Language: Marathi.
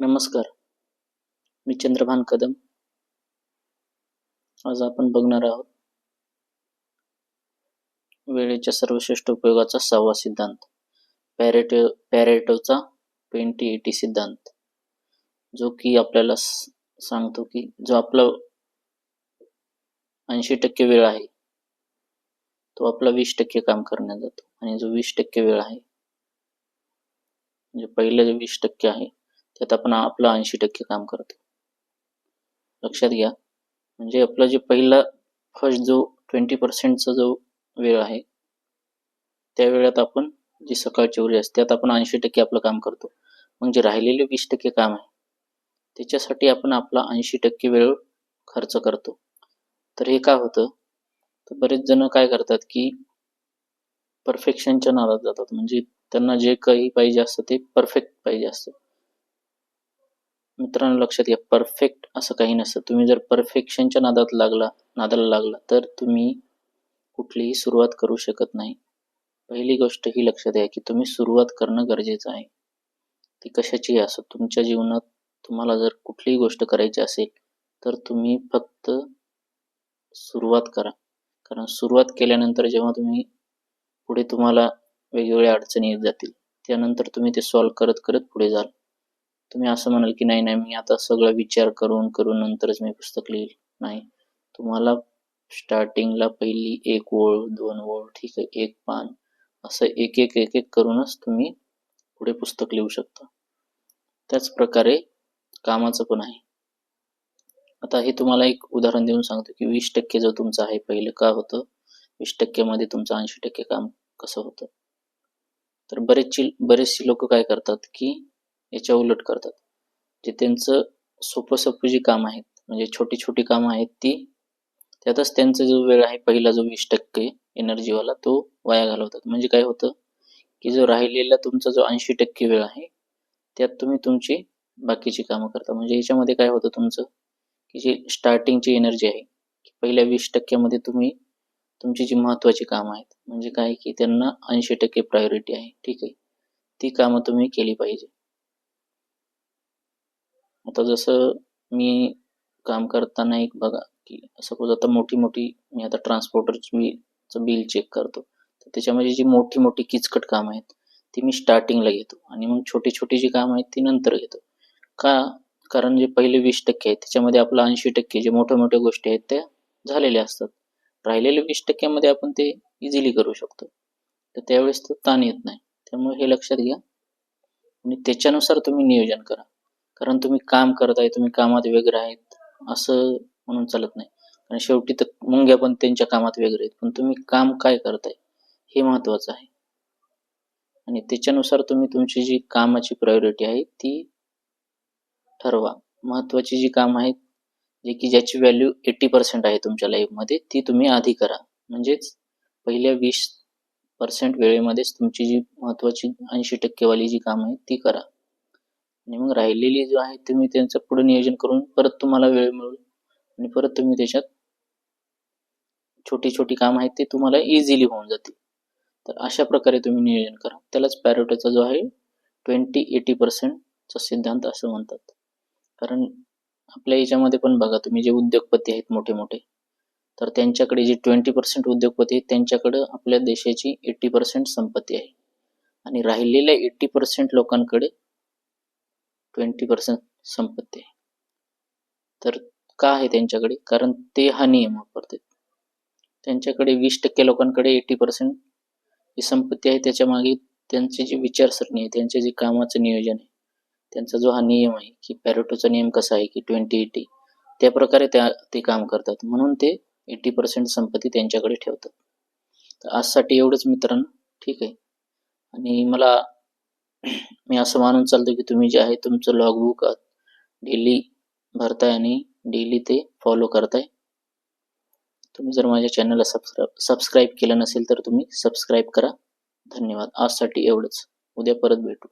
नमस्कार, मी चंद्रभान कदम. आज आपण बघणार आहोत वेळेच्या सर्वश्रेष्ठ उपयोगाचा 6वा सिद्धांत, पॅरेटोचा 20-80 सिद्धांत, जो की आपल्याला सांगतो की जो आपला 80% वेळ आहे तो आपला 20% काम करण्यात जातो, आणि जो 20% वेळ आहे म्हणजे पहिले जे 20% आहे त्यात आपण आपला 80% काम करतो. लक्षात घ्या, म्हणजे आपला जे पहिला फर्स्ट जो 20% जो वेळ आहे त्या वेळात आपण जी सकाळची ऊर्जा असते त्यात आपण 80% आपलं काम करतो. मग जे राहिलेले 20% काम आहे त्याच्यासाठी आपण आपला 80% वेळ खर्च करतो. तर हे काय होतं, तर बरेच जण काय करतात की परफेक्शनच्या नादात जातात. म्हणजे त्यांना जे काही पाहिजे असतं ते परफेक्ट पाहिजे असतं. मित्रांनो, लक्षात घ्या, परफेक्ट असं काही नसतं. तुम्ही जर परफेक्शनच्या नादाला लागला तर तुम्ही कुठलीही सुरुवात करू शकत नाही. पहिली गोष्ट ही लक्षात घ्या की तुम्ही सुरुवात करणं गरजेचं आहे. ती कशाचीही असो, तुमच्या जीवनात तुम्हाला जर कुठलीही गोष्ट करायची असेल तर तुम्ही फक्त सुरुवात करा. कारण सुरुवात केल्यानंतर जेव्हा तुम्ही पुढे तुम्हाला वेगवेगळ्या अडचणी येत जातील, त्यानंतर तुम्ही ते सॉल्व्ह करत करत पुढे जाल. तुम्ही असं म्हणाल की नाही मी आता सगळा विचार करून नंतरच मी पुस्तक लिहिल. नाही, तुम्हाला स्टार्टिंगला पहिली 1 ओळ, 2 ओळ, ठीक आहे, 1 पान, असं एक एक करूनच तुम्ही पुढे पुस्तक लिहू शकता. त्याच प्रकारे कामाचं पण आहे. आता हे तुम्हाला एक उदाहरण देऊन सांगतो की 20% जो तुमचा आहे, पहिलं काय होतं, 20% मध्ये तुमचं 80% काम कसं होतं. तर बरेचशी लोक काय करतात की याच्या उलट करतात. जे त्यांचं सोपं जी काम आहेत, म्हणजे छोटी कामं आहेत, ती त्यातच त्यांचा जो वेळ आहे पहिला जो 20% एनर्जीवाला तो वाया घालवतात. म्हणजे काय होतं की जो राहिलेला तुमचा जो 80% वेळ आहे त्यात तुम्ही तुमची बाकीची कामं करता. म्हणजे याच्यामध्ये काय होतं तुमचं की जी स्टार्टिंगची एनर्जी आहे, पहिल्या 20% मध्ये तुम्ही तुमची जी महत्त्वाची कामं आहेत, म्हणजे काय की त्यांना 80% प्रायोरिटी आहे, ठीक आहे, ती कामं तुम्ही केली पाहिजे. आता जसं मी काम करताना एक बघा की सपोज आता मोठी मी आता ट्रान्सपोर्टरचं बिल चेक करतो, तर त्याच्यामध्ये जी मोठी किचकट कामं आहेत ती मी स्टार्टिंगला घेतो आणि मग छोटी जी कामं आहेत ती नंतर घेतो. का? कारण जे पहिले 20% आहेत त्याच्यामध्ये आपलं 80% जे मोठ्या गोष्टी आहेत त्या झालेल्या असतात. राहिलेल्या 20% मध्ये आपण ते इझिली करू शकतो. तर त्यावेळेस तो ताण येत नाही. त्यामुळे हे लक्षात घ्या आणि त्याच्यानुसार तुम्ही नियोजन करा. कारण तुम्ही काम करताय, तुम्ही कामात वेगळे आहेत असं म्हणून चालत नाही. आणि शेवटी तर मुंग्या पण त्यांच्या कामात वेगळे आहेत, पण तुम्ही काम काय करताय हे महत्त्वाचं आहे. आणि त्याच्यानुसार तुम्ही तुमची जी कामाची प्रायोरिटी आहे ती ठरवा. महत्त्वाची जी कामं आहेत ज्याची व्हॅल्यू 80% आहे तुमच्या लाईफमध्ये, ती तुम्ही आधी करा. म्हणजेच पहिल्या 20% वेळेमध्येच तुमची जी महत्त्वाची 80% वाली जी कामं आहेत ती करा. आणि मग राहिलेली जो आहे तुम्ही त्यांचं पुढे नियोजन करून परत तुम्हाला वेळ मिळेल आणि परत तुम्ही त्याच्यात छोटी कामं आहेत ते तुम्हाला इझिली होऊन जातील. तर अशा प्रकारे तुम्ही नियोजन करा. त्यालाच पॅरेटोचा जो आहे 20-80% चा सिद्धांत असं म्हणतात. कारण आपल्या याच्यामध्ये पण बघा तुम्ही, जे उद्योगपती आहेत मोठे, तर त्यांच्याकडे जे 20% उद्योगपती आहेत त्यांच्याकडे आपल्या देशाची 80% संपत्ती आहे आणि राहिलेल्या 80% लोकांकडे 20% संपत्ती आहे. तर का आहे त्यांच्याकडे? कारण ते हा नियम वापरतात. त्यांच्याकडे 20% लोकांकडे 80% जी संपत्ती आहे, त्याच्या मागे त्यांची जी विचारसरणी आहे, त्यांचे जे कामाचं नियोजन आहे, त्यांचा जो हा नियम आहे की पॅरेटोचा नियम कसा आहे की 20-80, त्या प्रकारे ते काम करतात. म्हणून ते 80% संपत्ती त्यांच्याकडे ठेवतात. तर आजसाठी एवढंच मित्रांनो, ठीक आहे. आणि मी असं मानून चालतो की तुम्ही जे आहे तुमचं लॉगबुक डेली भरताय आणि डेली ते फॉलो करताय. तुम्ही जर माझ्या चॅनलला सबस्क्राईब केलं नसेल तर तुम्ही सबस्क्राईब करा. धन्यवाद. आजसाठी एवढंच. उद्या परत भेटू.